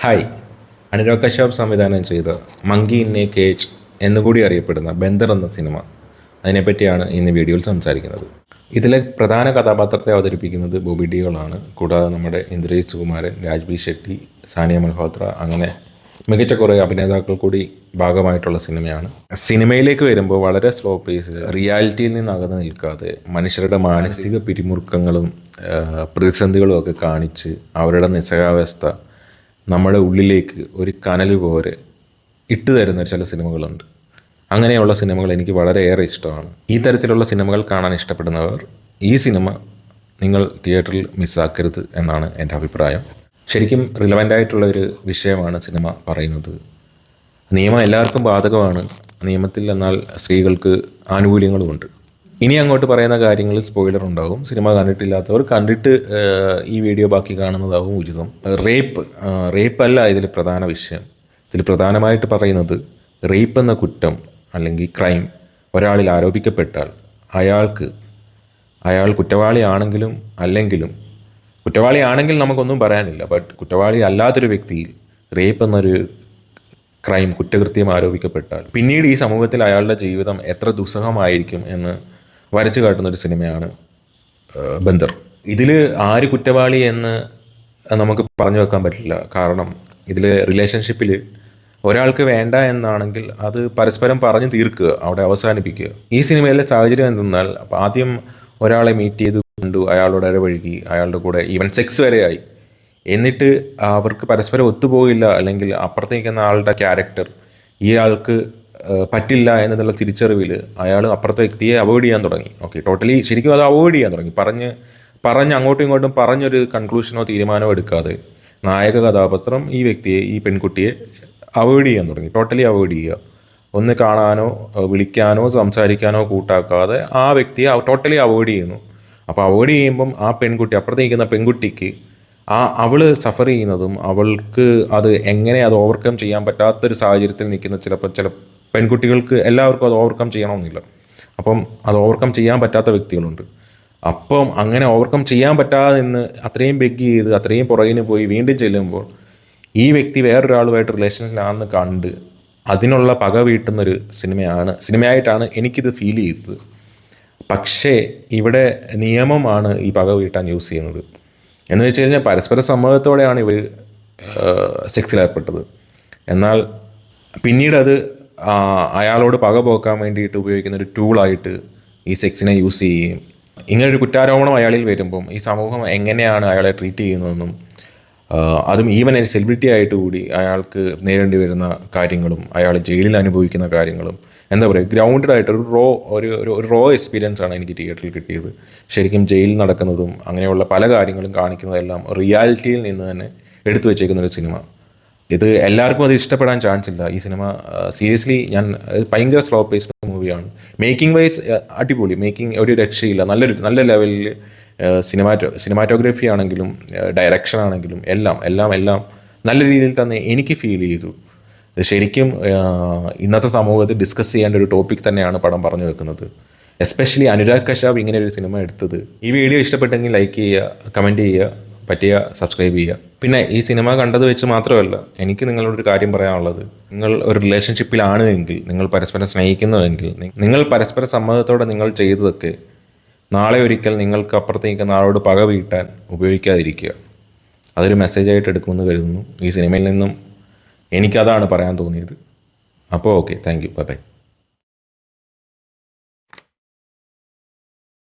Hi. Anurag Kashyap സംവിധാനം ചെയ്ത monkey in A cage എന്നുകൂടി അറിയപ്പെടുന്ന ബന്ദർ എന്ന സിനിമ, അതിനെപ്പറ്റിയാണ് ഇന്ന് വീഡിയോയിൽ സംസാരിക്കുന്നത്. ഇതിലെ പ്രധാന കഥാപാത്രത്തെ അവതരിപ്പിക്കുന്നത് ബോബി ഡിയോളാണ്. കൂടാതെ നമ്മുടെ ഇന്ദ്രജിത് സുകുമാരൻ, രാജ്ബി ഷെട്ടി, സാനിയ മൽഹോത്ര, അങ്ങനെ മികച്ച കുറേ അഭിനേതാക്കൾ കൂടി ഭാഗമായിട്ടുള്ള സിനിമയാണ്. സിനിമയിലേക്ക് വരുമ്പോൾ വളരെ സ്ലോ പേസ്, റിയാലിറ്റിയിൽ നിന്ന് അകന്ന് നിൽക്കാതെ മനുഷ്യരുടെ മാനസിക പിരിമുറുക്കങ്ങളും പ്രതിസന്ധികളും ഒക്കെ കാണിച്ച് അവരുടെ നിസ്സഹാവസ്ഥ നമ്മുടെ ഉള്ളിലേക്ക് ഒരു കനൽ പോലെ ഇട്ടു തരുന്ന ചില സിനിമകളുണ്ട്. അങ്ങനെയുള്ള സിനിമകൾ എനിക്ക് വളരെയേറെ ഇഷ്ടമാണ്. ഈ തരത്തിലുള്ള സിനിമകൾ കാണാൻ ഇഷ്ടപ്പെടുന്നവർ ഈ സിനിമ നിങ്ങൾ തിയേറ്ററിൽ മിസ്സാക്കരുത് എന്നാണ് എൻ്റെ അഭിപ്രായം. ശരിക്കും റിലവൻ്റ് ആയിട്ടുള്ള ഒരു വിഷയമാണ് സിനിമ പറയുന്നത്. നിയമം എല്ലാവർക്കും ബാധകമാണ്. നിയമത്തിൽ എന്നാൽ സ്ത്രീകൾക്ക് ആനുകൂല്യങ്ങളുമുണ്ട്. ഇനി അങ്ങോട്ട് പറയുന്ന കാര്യങ്ങളിൽ സ്പോയിലർ ഉണ്ടാകും. സിനിമ കണ്ടിട്ടില്ലാത്തവർ കണ്ടിട്ട് ഈ വീഡിയോ ബാക്കി കാണുന്നതാവും ഉചിതം. റേപ്പ് അല്ല ഇതിൽ പ്രധാന വിഷയം. ഇതിൽ പ്രധാനമായിട്ട് പറയുന്നത് റേപ്പ് എന്ന കുറ്റം അല്ലെങ്കിൽ ക്രൈം ഒരാളിൽ ആരോപിക്കപ്പെട്ടാൽ അയാൾ കുറ്റവാളിയാണെങ്കിലും അല്ലെങ്കിലും, കുറ്റവാളിയാണെങ്കിൽ നമുക്കൊന്നും പറയാനില്ല. ബട്ട് കുറ്റവാളി അല്ലാത്തൊരു വ്യക്തിയിൽ റേപ്പ് എന്നൊരു ക്രൈം, കുറ്റകൃത്യം ആരോപിക്കപ്പെട്ടാൽ പിന്നീട് ഈ സമൂഹത്തിൽ അയാളുടെ ജീവിതം എത്ര ദുസ്സഹമായിരിക്കും എന്ന് വരച്ചു കാട്ടുന്നൊരു സിനിമയാണ് ബന്ദർ. ഇതിൽ ആര് കുറ്റവാളി എന്ന് നമുക്ക് പറഞ്ഞു വെക്കാൻ പറ്റില്ല. കാരണം ഇതിൽ റിലേഷൻഷിപ്പിൽ ഒരാൾക്ക് വേണ്ട എന്നാണെങ്കിൽ അത് പരസ്പരം പറഞ്ഞു തീർക്കുക, അവിടെ അവസാനിപ്പിക്കുക. ഈ സിനിമയിലെ സാഹചര്യം എന്തെന്നാൽ, ആദ്യം ഒരാളെ മീറ്റ് ചെയ്ത് കണ്ടു, അയാളോട് ഇടപഴകി, അയാളുടെ കൂടെ ഈവൻ സെക്സ് വരെയായി. എന്നിട്ട് അവർക്ക് പരസ്പരം ഒത്തുപോകില്ല, അല്ലെങ്കിൽ അപ്പുറത്തേക്കുന്ന ആളുടെ ക്യാരക്ടർ ഇയാൾക്ക് പറ്റില്ല എന്നുള്ള തിരിച്ചറിവിൽ അയാൾ അപ്പുറത്തെ വ്യക്തിയെ അവോയ്ഡ് ചെയ്യാൻ തുടങ്ങി. ഓക്കെ, ടോട്ടലി ശരിക്കും അത് അവോയ്ഡ് ചെയ്യാൻ തുടങ്ങി. പറഞ്ഞ് അങ്ങോട്ടും ഇങ്ങോട്ടും പറഞ്ഞൊരു കൺക്ലൂഷനോ തീരുമാനമോ എടുക്കാതെ നായക കഥാപാത്രം ഈ വ്യക്തിയെ, ഈ പെൺകുട്ടിയെ അവോയ്ഡ് ചെയ്യാൻ തുടങ്ങി. ടോട്ടലി അവോയ്ഡ് ചെയ്യുക. ഒന്ന് കാണാനോ വിളിക്കാനോ സംസാരിക്കാനോ കൂട്ടാക്കാതെ ആ വ്യക്തിയെ ടോട്ടലി അവോയ്ഡ് ചെയ്യുന്നു. അപ്പോൾ അവോയ്ഡ് ചെയ്യുമ്പം ആ പെൺകുട്ടി, അപ്പുറത്ത് നിൽക്കുന്ന പെൺകുട്ടിക്ക് അവൾ സഫർ ചെയ്യുന്നതും, അവൾക്ക് അത് എങ്ങനെ അത് ഓവർകം ചെയ്യാൻ പറ്റാത്തൊരു സാഹചര്യത്തിൽ നിൽക്കുന്ന ചില പെൺകുട്ടികൾക്ക് എല്ലാവർക്കും അത് ഓവർകം ചെയ്യണമെന്നില്ല. അപ്പം അത് ഓവർകം ചെയ്യാൻ പറ്റാത്ത വ്യക്തികളുണ്ട്. അപ്പം അങ്ങനെ ഓവർകം ചെയ്യാൻ പറ്റാതെ നിന്ന് അത്രയും ബെഗ് ചെയ്ത് അത്രയും പുറകിന് പോയി വീണ്ടും ചെല്ലുമ്പോൾ ഈ വ്യക്തി വേറൊരാളുമായിട്ട് റിലേഷനിലാണെന്ന് കണ്ട് അതിനുള്ള പക വീട്ടുന്നൊരു സിനിമയായിട്ടാണ് എനിക്കിത് ഫീൽ ചെയ്തത്. പക്ഷേ ഇവിടെ നിയമമാണ് ഈ പക വീട്ടാൻ യൂസ് ചെയ്യുന്നത്. എന്ന് വെച്ച് കഴിഞ്ഞാൽ പരസ്പര സമ്മതത്തോടെയാണ് ഇവർ സെക്സിലേർപ്പെട്ടത്. എന്നാൽ പിന്നീട് അത് അയാളോട് പക പോക്കാൻ വേണ്ടിയിട്ട് ഉപയോഗിക്കുന്ന ഒരു ടൂളായിട്ട് ഈ സെക്സിനെ യൂസ് ചെയ്യുകയും, ഇങ്ങനൊരു കുറ്റാരോപണം അയാളിൽ വരുമ്പം ഈ സമൂഹം എങ്ങനെയാണ് അയാളെ ട്രീറ്റ് ചെയ്യുന്നതെന്നും, അതും ഈവൻ ഒരു സെലിബ്രിറ്റി ആയിട്ട് കൂടി അയാൾക്ക് നേരിടേണ്ടി വരുന്ന കാര്യങ്ങളും അയാൾ ജയിലിൽ അനുഭവിക്കുന്ന കാര്യങ്ങളും, എന്താ പറയുക, ഗ്രൗണ്ടഡ് ആയിട്ട് ഒരു റോ എക്സ്പീരിയൻസ് ആണ് എനിക്ക് തിയേറ്ററിൽ കിട്ടിയത്. ശരിക്കും ജയിലിൽ നടക്കുന്നതും അങ്ങനെയുള്ള പല കാര്യങ്ങളും കാണിക്കുന്നതെല്ലാം റിയാലിറ്റിയിൽ നിന്ന് തന്നെ എടുത്തു വെച്ചേക്കുന്നൊരു സിനിമ. ഇത് എല്ലാവർക്കും അത് ഇഷ്ടപ്പെടാൻ ചാൻസ് ഇല്ല. ഈ സിനിമ സീരിയസ്ലി ഭയങ്കര സ്ലോ പേസ്ഡ് മൂവിയാണ്. മേക്കിംഗ് വൈസ് അടിപൊളി, മേക്കിംഗ് ഒരു രക്ഷയില്ല. നല്ല ലെവലിൽ സിനിമാറ്റോഗ്രഫി ആണെങ്കിലും ഡയറക്ഷൻ ആണെങ്കിലും എല്ലാം നല്ല രീതിയിൽ തന്നെ എനിക്ക് ഫീൽ ചെയ്തു. ശരിക്കും ഇന്നത്തെ സമൂഹത്തിൽ ഡിസ്കസ് ചെയ്യേണ്ട ഒരു ടോപ്പിക് തന്നെയാണ് പടം പറഞ്ഞു വെക്കുന്നത്. എസ്പെഷ്യലി അനുരാഗ് കശ്യപ് ഇങ്ങനെ ഒരു സിനിമ എടുത്തത്. ഈ വീഡിയോ ഇഷ്ടപ്പെട്ടെങ്കിൽ ലൈക്ക് ചെയ്യുക, കമൻറ്റ് ചെയ്യുക, പറ്റിയ സബ്സ്ക്രൈബ് ചെയ്യുക. പിന്നെ ഈ സിനിമ കണ്ടത് വെച്ച് മാത്രമല്ല, എനിക്ക് നിങ്ങളോടൊരു കാര്യം പറയാനുള്ളത്, നിങ്ങൾ ഒരു റിലേഷൻഷിപ്പിലാണ് എങ്കിൽ, നിങ്ങൾ പരസ്പരം സ്നേഹിക്കുന്നുവെങ്കിൽ, നിങ്ങൾ പരസ്പര സമ്മതത്തോടെ നിങ്ങൾ ചെയ്തതൊക്കെ നാളെ ഒരിക്കൽ നിങ്ങൾക്ക് അപ്പുറത്ത് നിൽക്കുന്ന ആളോട് പക വീട്ടാൻ ഉപയോഗിക്കാതിരിക്കുക. അതൊരു മെസ്സേജായിട്ട് എടുക്കുമെന്ന് കരുതുന്നു. ഈ സിനിമയിൽ നിന്നും എനിക്കതാണ് പറയാൻ തോന്നിയത്. അപ്പോൾ okay, thank you, bye bye.